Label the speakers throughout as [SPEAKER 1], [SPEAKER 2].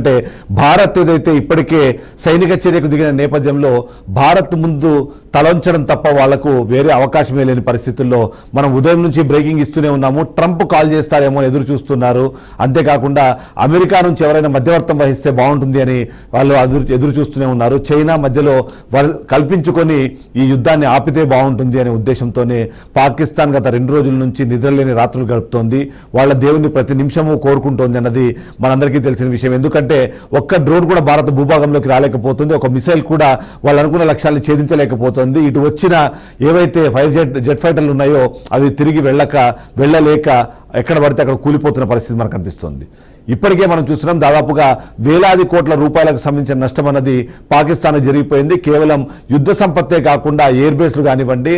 [SPEAKER 1] ఎందుకంటే భారత్ ఏదైతే ఇప్పటికే సైనిక చర్యకు దిగిన నేపథ్యంలో భారత్ ముందు తలంచడం తప్ప వాళ్లకు వేరే అవకాశమే లేని పరిస్థితుల్లో మనం ఉదయం నుంచి బ్రేకింగ్ ఇస్తూనే ఉన్నాము. ట్రంప్ కాల్ చేస్తారేమో ఎదురు చూస్తున్నారు. అంతేకాకుండా అమెరికా నుంచి ఎవరైనా మధ్యవర్తం వహిస్తే బాగుంటుంది అని వాళ్ళు ఎదురు చూస్తూనే ఉన్నారు. చైనా మధ్యలో కల్పించుకొని ఈ యుద్ధాన్ని ఆపితే బాగుంటుంది అనే ఉద్దేశంతోనే పాకిస్తాన్ గత 2 రోజుల నుంచి నిద్రలేని రాత్రులు గడుపుతోంది. వాళ్ళ దేవుని ప్రతి నిమిషము కోరుకుంటోంది అన్నది మనందరికీ తెలిసిన విషయం. ఎందుకంటే ఒక్క డ్రోన్ కూడా భారత భూభాగంలోకి రాలేకపోతుంది, ఒక మిసైల్ కూడా వాళ్ళు అనుకున్న లక్ష్యాలను ఛేదించలేకపోతుంది. ఇటు వచ్చిన ఏవైతే జెట్ ఫైటర్లు ఉన్నాయో అవి తిరిగి వెళ్ళలేక ఎక్కడ పడితే అక్కడ కూలిపోతున్న పరిస్థితి మనకు కనిపిస్తుంది. ఇప్పటికే మనం చూస్తున్నాం దాదాపుగా వేలాది కోట్ల రూపాయలకు సంబంధించిన నష్టం అన్నది పాకిస్తాన్ జరిగిపోయింది. కేవలం యుద్ధ సంపత్తే కాకుండా ఎయిర్ బేస్లు కానివ్వండి,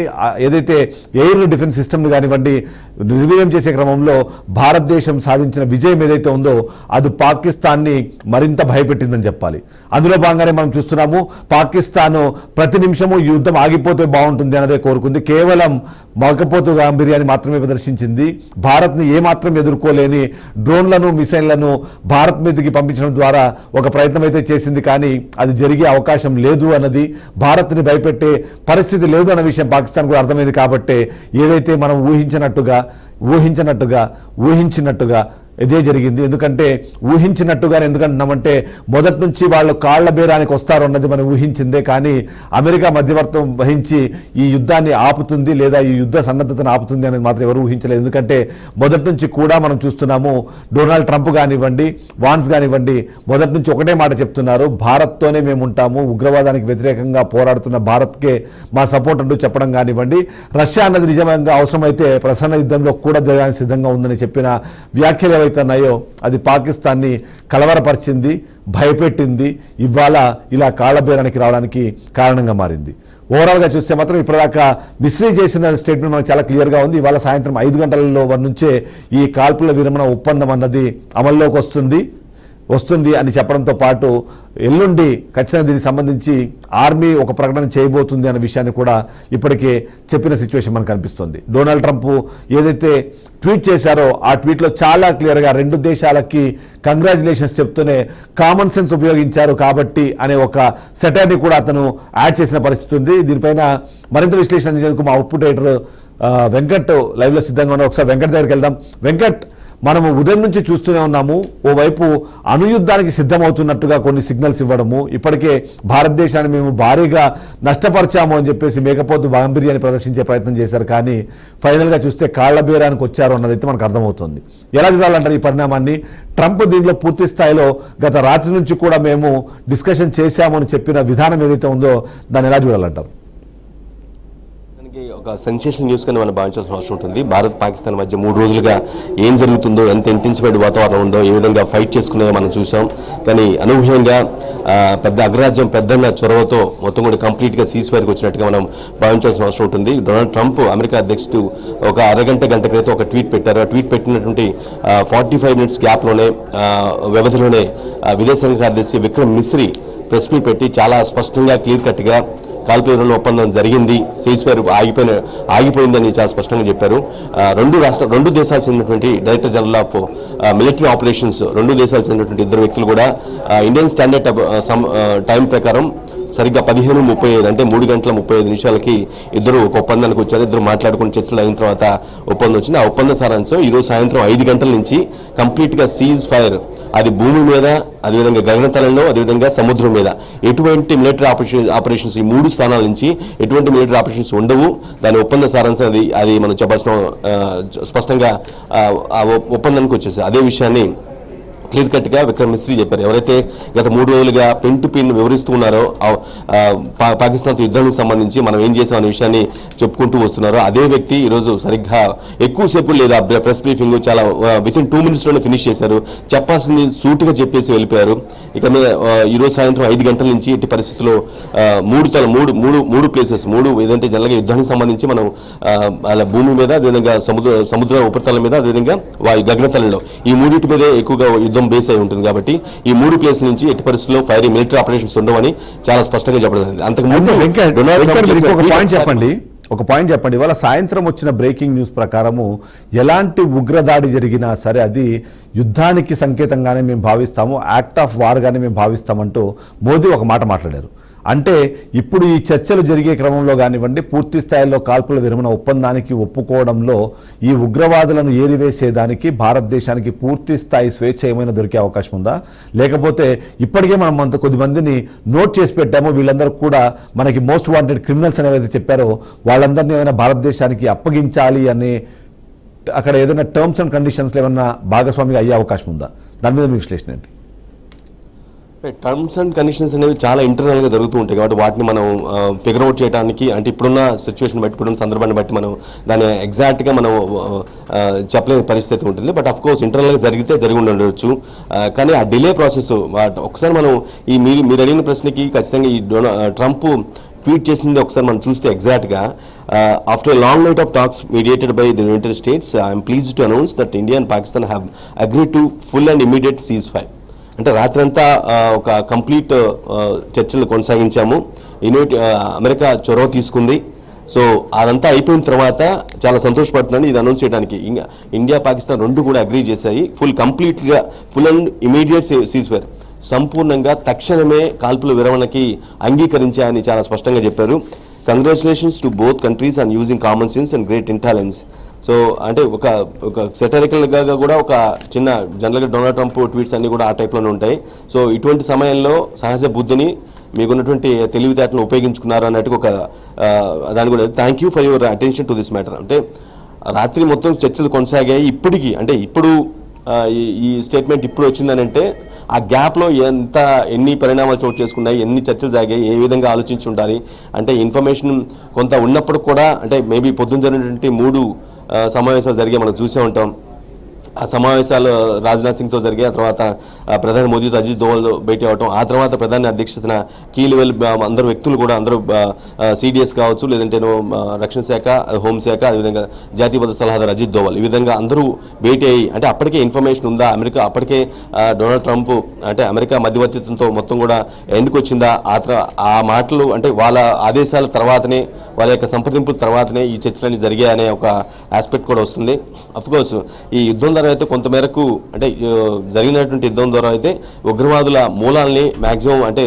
[SPEAKER 1] ఏదైతే ఎయిర్ డిఫెన్స్ సిస్టమ్ కానివ్వండి నిర్వీర్యం చేసే క్రమంలో భారతదేశం సాధించిన విజయం ఏదైతే ఉందో అది పాకిస్తాన్ని మరింత భయపెట్టిందని చెప్పాలి. అందులో భాగంగానే మనం చూస్తున్నాము పాకిస్తాన్ ప్రతి నిమిషము యుద్ధం ఆగిపోతే బాగుంటుంది అన్నదే కోరుకుంది. కేవలం మగపోతు గాంభీర్యాన్ని మాత్రమే ప్రదర్శించింది. భారత్ని ఏమాత్రం ఎదుర్కోలేని డ్రోన్లను మిసైళ్లను భారత్ మీదకి పంపించడం ద్వారా ఒక ప్రయత్నం అయితే చేసింది, కానీ అది జరిగే అవకాశం లేదు అన్నది, భారత్ని భయపెట్టే పరిస్థితి లేదు అన్న విషయం పాకిస్తాన్ కూడా అర్థమైంది. కాబట్టి ఏదైతే మనం ఊహించినట్టుగా ఇదే జరిగింది. ఎందుకంటే ఊహించినట్టుగానే ఎందుకంటున్నామంటే మొదటి నుంచి వాళ్ళు కాళ్ల బేరానికి వస్తారు అన్నది మనం ఊహించిందే, కానీ అమెరికా మధ్యవర్తం వహించి ఈ యుద్ధాన్ని ఆపుతుంది లేదా ఈ యుద్ధ సన్నద్ధతను ఆపుతుంది అనేది మాత్రం ఎవరు ఊహించలేదు. ఎందుకంటే మొదటి నుంచి కూడా మనం చూస్తున్నాము డొనాల్డ్ ట్రంప్ కానివ్వండి, వాన్స్ కానివ్వండి మొదటి నుంచి ఒకటే మాట చెప్తున్నారు, భారత్తోనే మేము ఉంటాము, ఉగ్రవాదానికి వ్యతిరేకంగా పోరాడుతున్న భారత్కే మా సపోర్ట్ అంటూ చెప్పడం కానివ్వండి, రష్యా అన్నది నిజంగా అవసరమైతే ప్రసన్న యుద్ధంలో కూడా జరగడానికి సిద్ధంగా ఉందని చెప్పిన వ్యాఖ్యలు ఉన్నాయో అది పాకిస్తాన్ని కలవరపరిచింది, భయపెట్టింది, ఇవాళ ఇలా కాళ్లబేరానికి రావడానికి కారణంగా మారింది. ఓవరాల్గా చూస్తే మాత్రం ఇప్పటిదాకా మిస్రీ చేసిన స్టేట్మెంట్ మనకు చాలా క్లియర్గా ఉంది. ఇవాళ సాయంత్రం 5 గంటలలో నుంచే ఈ కాల్పుల విరమణ ఒప్పందం అన్నది అమల్లోకి వస్తుంది అని చెప్పడంతో పాటు ఎల్లుండి ఖచ్చితంగా దీనికి సంబంధించి ఆర్మీ ఒక ప్రకటన చేయబోతుంది అనే విషయాన్ని కూడా ఇప్పటికే చెప్పిన సిచ్యువేషన్ మనకు కనిపిస్తుంది. డొనాల్డ్ ట్రంప్ ఏదైతే ట్వీట్ చేశారో ఆ ట్వీట్లో చాలా క్లియర్గా 2 దేశాలకి కంగ్రాచులేషన్స్ చెప్తూనే కామన్ సెన్స్ ఉపయోగించారు కాబట్టి అనే ఒక సెటైర్ని కూడా అతను యాడ్ చేసిన పరిస్థితి ఉంది. దీనిపైన మరింత విశ్లేషణ చేసేందుకు మా అవుట్పుట్ ఎడిటర్ వెంకట్ లైవ్లో సిద్ధంగా ఉన్నారు. ఒకసారి వెంకట్ దగ్గరికి వెళ్దాం. వెంకట్, మనము ఉదయం నుంచి చూస్తూనే ఉన్నాము, ఓవైపు అణుయుద్ధానికి సిద్ధమవుతున్నట్టుగా కొన్ని సిగ్నల్స్ ఇవ్వడము, ఇప్పటికే భారతదేశాన్ని మేము భారీగా నష్టపరిచాము అని చెప్పేసి మేకపోతు గాంభీర్యాన్ని ప్రదర్శించే ప్రయత్నం చేశారు, కానీ ఫైనల్గా చూస్తే కాళ్ల బేరానికి వచ్చారు అన్నదైతే మనకు అర్థమవుతుంది. ఎలా చూడాలంటారు ఈ పరిణామాన్ని? ట్రంప్ దీంట్లో పూర్తి స్థాయిలో గత రాత్రి నుంచి కూడా మేము డిస్కషన్ చేశామని చెప్పిన విధానం ఏదైతే ఉందో దాన్ని ఎలా చూడాలంటారు?
[SPEAKER 2] ఒక సెన్సేషన్ న్యూస్ గా మనం భావించాల్సిన అవసరం ఉంటుంది. భారత్ పాకిస్తాన్ మధ్య 3 రోజులుగా ఏం జరుగుతుందో, ఎంత ఇంటెన్సిఫైడ్ వాతావరణం ఉందో, ఏ విధంగా ఫైట్ చేసుకునేదో మనం చూసాం. కానీ అనూహ్యంగా పెద్ద అగ్రరాజ్యం పెద్దన్న చొరవతో మొత్తం కూడా కంప్లీట్ గా సీజ్ ఫైర్కి వచ్చినట్టుగా మనం భావించాల్సిన అవసరం ఉంటుంది. డొనాల్డ్ ట్రంప్ అమెరికా అధ్యక్షుడు ఒక గంట క్రితం ఒక ట్వీట్ పెట్టారు. ఆ ట్వీట్ పెట్టినటువంటి 45 మినిట్స్ గ్యాప్లోనే వ్యవధిలోనే విదేశాంగ కార్యదర్శి విక్రమ్ మిస్రీ ప్రెస్ మీట్ పెట్టి చాలా స్పష్టంగా క్లియర్ కట్గా కాల్పుల విరమణ ఒప్పందం జరిగింది, సీజ్ ఫైర్ ఆగిపోయిందని చాలా స్పష్టంగా చెప్పారు. 2 దేశాలకు చెందినటువంటి director general of military operations 2 దేశాలకు చెందినటువంటి 2 వ్యక్తులు కూడా ఇండియన్ స్టాండర్డ్ టైం ప్రకారం సరిగ్గా 15:35 అంటే 3:35 ఇద్దరు ఒక ఒప్పందానికి వచ్చారు. ఇద్దరు మాట్లాడుకుని చర్చలు అయిన తర్వాత ఒప్పందం వచ్చింది. ఆ ఒప్పంద సారాంశం ఈరోజు సాయంత్రం 5 గంటల నుంచి కంప్లీట్గా సీజ్ ఫైర్, అది భూమి మీద, అదేవిధంగా గగనతలంలో, అదేవిధంగా సముద్రం మీద ఎటువంటి మిలిటరీ ఆపరేషన్స్ ఈ 3 స్థానాల నుంచి ఎటువంటి మిలిటరీ ఆపరేషన్స్ ఉండవు. దాని ఒప్పంద సారాంశం అది మనం చెప్పాల్సిన స్పష్టంగా ఒప్పందానికి వచ్చేసి అదే విషయాన్ని క్లియర్ కట్గా విక్రమ్ మిస్రీ చెప్పారు. ఎవరైతే గత 3 రోజులుగా పిన్ టు పిన్ వివరిస్తూ ఉన్నారో పాకిస్తాన్తో యుద్ధానికి సంబంధించి మనం ఏం చేసాం అనే విషయాన్ని చెప్పుకుంటూ వస్తున్నారో అదే వ్యక్తి ఈరోజు సరిగ్గా ఎక్కువసేపు లేదా ప్రెస్ బ్రీఫింగ్ చాలా వితిన్ 2 మినిట్స్లోనే ఫినిష్ చేశారు. చెప్పాల్సింది సూటిగా చెప్పేసి వెళ్ళిపోయారు. ఇక మీద ఈరోజు సాయంత్రం 5 గంటల నుంచి ఎట్టి పరిస్థితుల్లో 3 ప్లేసెస్ ఏదంటే జనరల్గా యుద్ధానికి సంబంధించి మనం అలా భూమి మీద, అదేవిధంగా సముద్ర ఉపరితలం మీద, అదేవిధంగా గగనతలంలో ఈ 3 మీదే ఎక్కువగా యుద్ధం బేస్ అయి ఉంటుంది. కాబట్టి ఈ 3 ప్లేస్ నుంచి ఎట్టి పరిస్థితుల్లో ఫైర్ మిలిటరీ ఆపరేషన్స్ ఉండవని చాలా స్పష్టంగా చెప్పడం జరిగింది.
[SPEAKER 1] అంతకుముందు చెప్పండి, ఒక పాయింట్ చెప్పండి. ఇవాళ సాయంత్రం వచ్చిన బ్రేకింగ్ న్యూస్ ప్రకారము ఎలాంటి ఉగ్రదాడి జరిగినా సరే అది యుద్ధానికి సంకేతంగానే మేము భావిస్తాము, యాక్ట్ ఆఫ్ వార్గానే మేము భావిస్తామంటూ మోదీ ఒక మాట మాట్లాడారు. అంటే ఇప్పుడు ఈ చర్చలు జరిగే క్రమంలో కానివ్వండి, పూర్తి స్థాయిలో కాల్పుల విరమణ ఒప్పందానికి ఒప్పుకోవడంలో ఈ ఉగ్రవాదులను ఏరివేసేదానికి భారతదేశానికి పూర్తి స్థాయి స్వేచ్ఛ ఏమైనా దొరికే అవకాశం ఉందా? లేకపోతే ఇప్పటికే మనం అంత కొద్దిమందిని నోట్ చేసి పెట్టాము, వీళ్ళందరూ కూడా మనకి మోస్ట్ వాంటెడ్ క్రిమినల్స్ అనేవి చెప్పారో వాళ్ళందరినీ ఏమైనా భారతదేశానికి అప్పగించాలి అనే అక్కడ ఏదైనా టర్మ్స్ అండ్ కండిషన్స్లో ఏమైనా భాగస్వామిగా అయ్యే అవకాశం ఉందా? దాని మీద మీ విశ్లేషణ ఏంటి?
[SPEAKER 2] టర్మ్స్ అండ్ కండిషన్స్ అనేవి చాలా ఇంటర్నల్గా జరుగుతూ ఉంటాయి కాబట్టి వాటిని మనం ఫిగర్ అవుట్ చేయడానికి అంటే ఇప్పుడున్న సిచ్యువేషన్ బట్టి ఇప్పుడున్న సందర్భాన్ని బట్టి మనం దాన్ని ఎగ్జాక్ట్గా మనం చెప్పలేని పరిస్థితి ఉంటుంది. బట్ అఫ్ కోర్స్ ఇంటర్నల్గా జరిగితే జరిగి ఉండవచ్చు. కానీ ఆ డిలే ప్రాసెస్ ఒకసారి మనం ఈ మీరు అడిగిన ప్రశ్నకి ఖచ్చితంగా ఈ ట్రంప్ ట్వీట్ చేసింది ఒకసారి మనం చూస్తే ఎగ్జాక్ట్గా after long knight of talks mediated by the United states I'm pleased to announce that India and Pakistan have agreed to full and immediate cease fire. అంటే రాత్రంతా ఒక కంప్లీట్ చర్చలు కొనసాగించాము. అమెరికా చొరవ తీసుకుంది. సో అదంతా అయిపోయిన తర్వాత చాలా సంతోషపడుతున్నాను ఇది అనౌన్స్ చేయడానికి. ఇంకా ఇండియా పాకిస్తాన్ రెండు కూడా అగ్రీ చేశాయి కంప్లీట్గా full and immediate cease fire, సంపూర్ణంగా తక్షణమే కాల్పుల విరమణకి అంగీకరించాయని చాలా స్పష్టంగా చెప్పారు. Congratulations to both countries and using common sense and great intelligence. So అంటే ఒక సెటరికల్గా కూడా ఒక చిన్న జనరల్గా డొనాల్డ్ ట్రంప్ ట్వీట్స్ అన్నీ కూడా ఆ టైప్లోనే ఉంటాయి. సో ఇటువంటి సమయంలో సహజ బుద్ధిని మీకున్నటువంటి తెలివితేటలను ఉపయోగించుకున్నారు అన్నట్టు ఒక దాని కూడా thank you for your attention to this matter. అంటే రాత్రి మొత్తం చర్చలు కొనసాగాయి. ఇప్పటికీ అంటే ఇప్పుడు ఈ స్టేట్మెంట్ ఇప్పుడు వచ్చిందని అంటే ఆ గ్యాప్లో ఎన్ని పరిణామాలు చోటు చేసుకున్నాయి, ఎన్ని చర్చలు సాగాయి, ఏ విధంగా ఆలోచించి ఉండాలి అంటే ఇన్ఫర్మేషన్ కొంత ఉన్నప్పుడు కూడా అంటే మేబీ పొద్దున్న జరిగినటువంటి 3 సమావేశాలు జరిగాయి మనం చూసే ఉంటాం. ఆ సమావేశాలు రాజ్నాథ్ సింగ్తో జరిగాయి. ఆ తర్వాత ప్రధాని మోదీతో అజిత్ దోవల్ భేటీ అవటం, ఆ తర్వాత ప్రధాని అధ్యక్షతన కీ లెవెల్ అందరు వ్యక్తులు కూడా అందరూ సిడిఎస్ కావచ్చు, లేదంటే రక్షణ శాఖ, హోంశాఖ, అదేవిధంగా జాతీయ భద్రతా సలహాదారు అజిత్ దోవల్, ఈ విధంగా అందరూ భేటీ అయ్యి అంటే అప్పటికే ఇన్ఫర్మేషన్ ఉందా, అమెరికా అప్పటికే డొనాల్డ్ ట్రంప్ అంటే అమెరికా మధ్యవర్తిత్వంతో మొత్తం కూడా ఎందుకు వచ్చిందా, ఆ మాటలు అంటే వాళ్ళ ఆదేశాల తర్వాతనే వాళ్ళ యొక్క సంప్రదింపుల తర్వాతనే ఈ చర్చలన్నీ జరిగాయనే ఒక ఆస్పెక్ట్ కూడా వస్తుంది. అఫ్కోర్స్ ఈ యుద్ధం ద్వారా అయితే కొంతమేరకు అంటే జరిగినటువంటి యుద్ధం ద్వారా అయితే ఉగ్రవాదుల మూలాల్ని మ్యాక్సిమం అంటే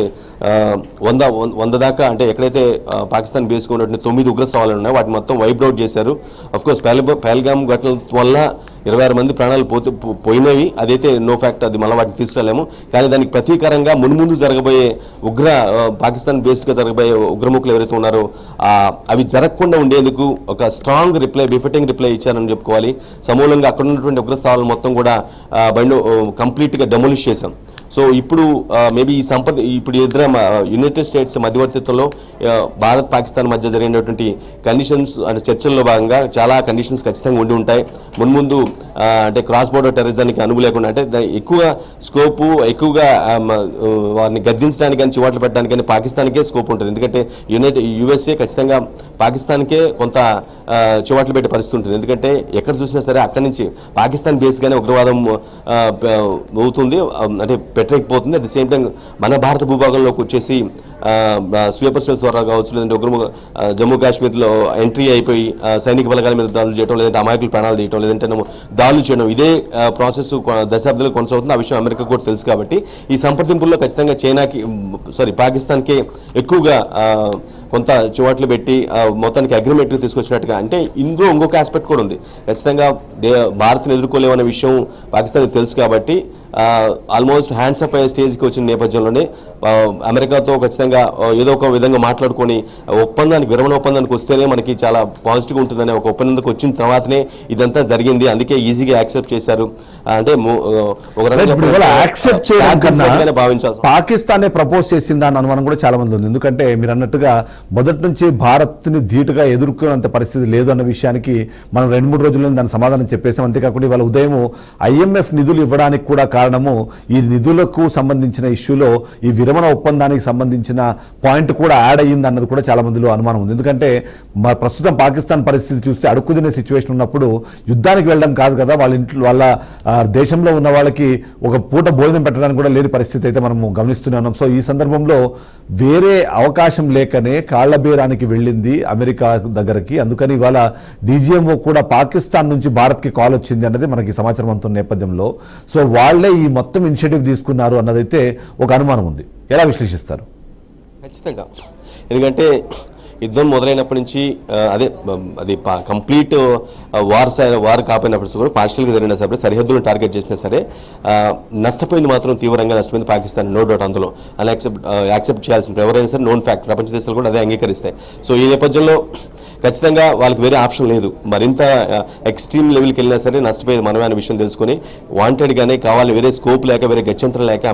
[SPEAKER 2] 100 దాకా అంటే ఎక్కడైతే పాకిస్తాన్ బేస్గా ఉన్నటువంటి 9 ఉగ్ర స్థావరాలు ఉన్నాయో వాటిని మొత్తం వైప్ అవుట్ చేశారు. అఫ్కోర్స్ పహల్గామ్ ఘటనల వల్ల 26 మంది ప్రాణాలు పోయినవి, అదైతే నో ఫ్యాక్ట్, అది మళ్ళీ వాటిని తీసుకురాలేము. కానీ దానికి ప్రతీకారంగా మున్ముందు జరగబోయే పాకిస్తాన్ బేస్డ్గా జరగబోయే ఉగ్రముఖులు ఎవరైతే ఉన్నారో అవి జరగకుండా ఉండేందుకు ఒక స్ట్రాంగ్ రిప్లై, బిఫిటింగ్ రిప్లై ఇచ్చారని చెప్పుకోవాలి. సమూలంగా అక్కడ ఉన్నటువంటి ఉగ్ర స్థావరాలు మొత్తం కూడా కంప్లీట్గా డెమోలిష్ చేశాం. సో ఇప్పుడు మేబీ ఇప్పుడు ఇద్దరు యునైటెడ్ స్టేట్స్ మధ్యవర్తిత్వంలో భారత్ పాకిస్తాన్ మధ్య జరిగినటువంటి కండిషన్స్ అంటే చర్చల్లో భాగంగా చాలా కండిషన్స్ ఖచ్చితంగా ఉండి ఉంటాయి. మున్ముందు అంటే క్రాస్ బోర్డర్ టెర్రరిజానికి అనువు లేకుండా అంటే ఎక్కువగా స్కోపు ఎక్కువగా వారిని గద్దించడానికి కానీ చివాట్లు పెట్టడానికి కానీ పాకిస్తాన్కే స్కోప్ ఉంటుంది. ఎందుకంటే యుఎస్ఏ ఖచ్చితంగా పాకిస్తాన్కే కొంత చివాట్లు పెట్టే పరిస్థితి ఉంటుంది. ఎందుకంటే ఎక్కడ చూసినా సరే అక్కడి నుంచి పాకిస్తాన్ బేస్గానే ఉగ్రవాదం అవుతుంది, అంటే పెట్టలేకపోతుంది. అట్ ది సేమ్ టైం మన భారత భూభాగంలోకి వచ్చేసి స్వీపర్ సెల్స్ ద్వారా కావచ్చు, లేదంటే జమ్మూ కాశ్మీర్లో ఎంట్రీ అయిపోయి సైనిక బలగాల మీద దాడులు చేయడం, లేదంటే అమాయకులు ప్రాణాలు తీయడం, లేదంటే దాడులు చేయడం, ఇదే ప్రాసెస్ దశాబ్దాలు కొనసాగుతుంది. ఆ విషయం అమెరికా కూడా తెలుసు. కాబట్టి ఈ సంప్రదింపుల్లో ఖచ్చితంగా పాకిస్తాన్కి ఎక్కువగా కొంత చివాట్లు పెట్టి మొత్తానికి అగ్రిమెంట్కి తీసుకొచ్చినట్టుగా అంటే ఇందులో ఇంకొక ఆస్పెక్ట్ కూడా ఉంది. ఖచ్చితంగా భారత్ని ఎదుర్కోలేమనే విషయం పాకిస్తాన్కి తెలుసు. కాబట్టి ఆల్మోస్ట్ హ్యాండ్సప్ అయ్యే స్టేజ్కి వచ్చిన నేపథ్యంలోనే అమెరికాతో ఖచ్చితంగా ఏదో ఒక విధంగా మాట్లాడుకొని విరమణ ఒప్పందానికి వస్తేనే మనకి చాలా పాజిటివ్గా ఉంటుందనే ఒక ఒప్పందానికి వచ్చిన తర్వాతనే ఇదంతా జరిగింది. అందుకే ఈజీగా యాక్సెప్ట్ చేశారు. అంటే ఒక రకంగా భావించాలి.
[SPEAKER 1] పాకిస్తానే ప్రపోజ్ చేసిందా అని అనుమానం కూడా చాలా మంది ఉంది. ఎందుకంటే మీరు అన్నట్టుగా మొదటి నుంచి భారత్ని ధీటుగా ఎదుర్కొనేంత పరిస్థితి లేదు అన్న విషయానికి మనం 2-3 రోజుల్లో దాని సమాధానం చెప్పేసాం. అంతేకాకుండా ఇవాళ ఉదయం IMF నిధులు ఇవ్వడానికి కూడా కారణము ఈ నిధులకు సంబంధించిన ఇష్యూలో ఈ విరమణ ఒప్పందానికి సంబంధించిన పాయింట్ కూడా యాడ్ అయ్యింది అన్నది కూడా చాలా మందిలో అనుమానం ఉంది. ఎందుకంటే ప్రస్తుతం పాకిస్తాన్ పరిస్థితి చూస్తే అడుక్కుదినే సిచ్యువేషన్ ఉన్నప్పుడు యుద్ధానికి వెళ్ళడం కాదు కదా, వాళ్ళ ఇంట్లో వాళ్ళ దేశంలో ఉన్న వాళ్ళకి ఒక పూట భోజనం పెట్టడానికి కూడా లేని పరిస్థితి అయితే మనము గమనిస్తున్నాం. సో ఈ సందర్భంలో వేరే అవకాశం లేకనే కాళ్ల బేరానికి వెళ్ళింది అమెరికా దగ్గరకి. అందుకని ఇవాళ డీజీఎంఓ కూడా పాకిస్తాన్ నుంచి భారత్కి కాల్ వచ్చింది అన్నది మనకి సమాచారం అందుతున్న నేపథ్యంలో సో వాళ్లే ఈ మొత్తం ఇనిషియేటివ్ తీసుకున్నారు అన్నదైతే ఒక అనుమానం ఉంది. ఎలా విశ్లేషిస్తారు?
[SPEAKER 2] ఖచ్చితంగా, ఎందుకంటే యుద్ధం మొదలైనప్పటి నుంచి అది కంప్లీట్ వార్ కాపోయినప్పటికీ కూడా పార్షియల్గా జరిగినా సరే, సరిహద్దులను టార్గెట్ చేసినా సరే నష్టపోయింది మాత్రం తీవ్రంగా నష్టపోయింది పాకిస్తాన్, నో డౌట్. అందులో అలా యాక్సెప్ట్ చేయాల్సిన ఎవరైనా సరే నోన్ ఫ్యాక్ట్, ప్రపంచ దేశాలు కూడా అదే అంగీకరిస్తాయి. సో ఈ నేపథ్యంలో ఖచ్చితంగా వాళ్ళకి వేరే ఆప్షన్ లేదు. మరింత ఎక్స్ట్రీమ్ లెవెల్కి వెళ్ళినా సరే నష్టపోయేది మనమే అనే విషయం తెలుసుకొని వాంటెడ్గానే కావాలి, వేరే స్కోప్ లేక వేరే గత్యంతరం లేక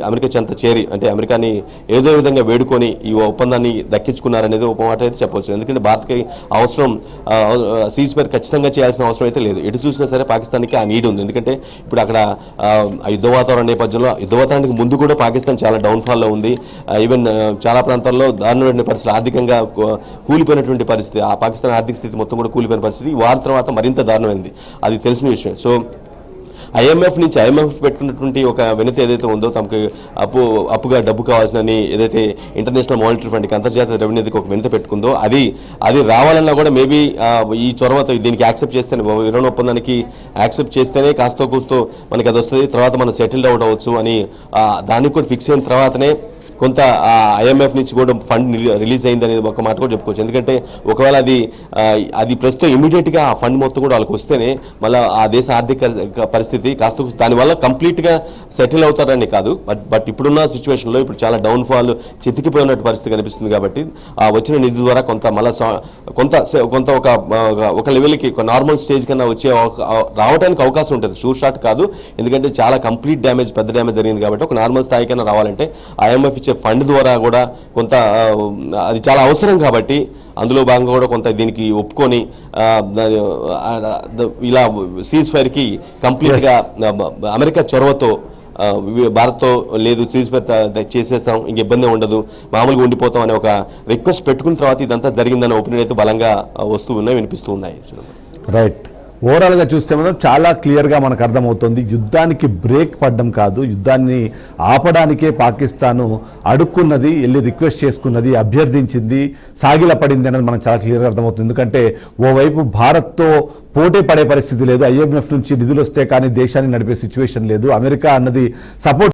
[SPEAKER 2] అమెరికా చెంత చేరి అంటే అమెరికాని ఏదో విధంగా వేడుకొని ఈ ఒప్పందాన్ని దక్కించుకున్నారనేది ఒక మాట అయితే చెప్పవచ్చు. ఎందుకంటే భారత్కి అవసరం సీజ్ ఫైర్ ఖచ్చితంగా చేయాల్సిన అవసరం అయితే లేదు. ఎటు చూసినా సరే పాకిస్తాన్కి ఆ నీడ్ ఉంది. ఎందుకంటే ఇప్పుడు అక్కడ యుద్ధ వాతావరణ నేపథ్యంలో యుద్ధ వాతావరణానికి ముందు కూడా పాకిస్తాన్ చాలా డౌన్ఫాల్లో ఉంది. ఈవెన్ చాలా ప్రాంతాల్లో దారుణమైన పరిస్థితులు, ఆర్థికంగా కూలిపోయినటువంటి పరిస్థితి, ఆ పాకిస్తాన్ ఆర్థిక స్థితి మొత్తం కూడా కూలిపోయిన పరిస్థితి వారి తర్వాత మరింత దారుణమైంది, అది తెలిసిన విషయం. సో ఐఎంఎఫ్ పెట్టుకున్నటువంటి ఒక వినతి ఏదైతే ఉందో, తమకు అప్పుగా డబ్బు కావాల్సినని ఏదైతే ఇంటర్నేషనల్ మానిటరీ ఫండ్కి అంతర్జాతీయ రెవెన్యూకి ఒక వినతి పెట్టుకుందో అది రావాలన్నా కూడా మేబీ ఈ చొరవతో దీనికి యాక్సెప్ట్ చేస్తేనే, విరమణ ఒప్పందానికి యాక్సెప్ట్ చేస్తేనే కాస్తో కూస్తో మనకి అది వస్తుంది, తర్వాత మనం సెటిల్డ్ అవుట్ అవ్వచ్చు అని దానికి కూడా ఫిక్స్ అయిన తర్వాతనే కొంత ఐఎంఎఫ్ నుంచి కూడా ఫండ్ రిలీజ్ అయింది అనేది ఒక మాట కూడా చెప్పుకోవచ్చు. ఎందుకంటే ఒకవేళ అది ప్రస్తుతం ఇమీడియట్గా ఆ ఫండ్ మొత్తం కూడా వాళ్ళకి వస్తేనే మళ్ళీ ఆ దేశ ఆర్థిక పరిస్థితి కాస్త దానివల్ల కంప్లీట్గా సెటిల్ అవుతారని కాదు, బట్ ఇప్పుడున్న సిచ్యువేషన్లో ఇప్పుడు చాలా డౌన్ఫాల్ చితికిపోయినట్టు పరిస్థితి కనిపిస్తుంది. కాబట్టి ఆ వచ్చిన నిధి ద్వారా కొంత మళ్ళీ కొంత ఒక లెవెల్కి ఒక నార్మల్ స్టేజ్ కన్నా రావడానికి అవకాశం ఉంటుంది. షూర్ షాట్ కాదు, ఎందుకంటే చాలా కంప్లీట్ డ్యామేజ్, పెద్ద డ్యామేజ్ జరిగింది. కాబట్టి ఒక నార్మల్ స్థాయి కన్నా రావాలంటే ఐఎంఎఫ్ ఇచ్చే ఫండ్ ద్వారా కూడా కొంత అది చాలా అవసరం. కాబట్టి అందులో భాగంగా కూడా కొంత దీనికి ఒప్పుకొని ఇలా సీజ్ ఫైర్కి కంప్లీట్గా అమెరికా చొరవతో భారత్తో లేదు సీజ్ ఫైర్ చేసేస్తాం, ఇంక ఇబ్బంది ఉండదు, మామూలుగా ఉండిపోతాం అనే ఒక రిక్వెస్ట్ పెట్టుకున్న తర్వాత ఇదంతా జరిగిందనే ఒపీనియన్ అయితే బలంగా వస్తూ ఉన్నాయి, వినిపిస్తూ ఉన్నాయి.
[SPEAKER 1] రైట్, ఓవరాల్గా చూస్తే మాత్రం చాలా క్లియర్గా మనకు అర్థమవుతుంది, యుద్ధానికి బ్రేక్ పడ్డం కాదు, యుద్ధాన్ని ఆపడానికే పాకిస్తాను అడుక్కున్నది, వెళ్ళి రిక్వెస్ట్ చేసుకున్నది, అభ్యర్థించింది, సాగిల పడింది అనేది మనకు చాలా క్లియర్గా అర్థమవుతుంది. ఎందుకంటే ఓవైపు భారత్తో పోటీ పడే పరిస్థితి లేదు, ఐఎంఎఫ్ నుంచి నిధులు వస్తే కానీ దేశాన్ని నడిపే సిచ్యువేషన్ లేదు, అమెరికా అన్నది సపోర్ట్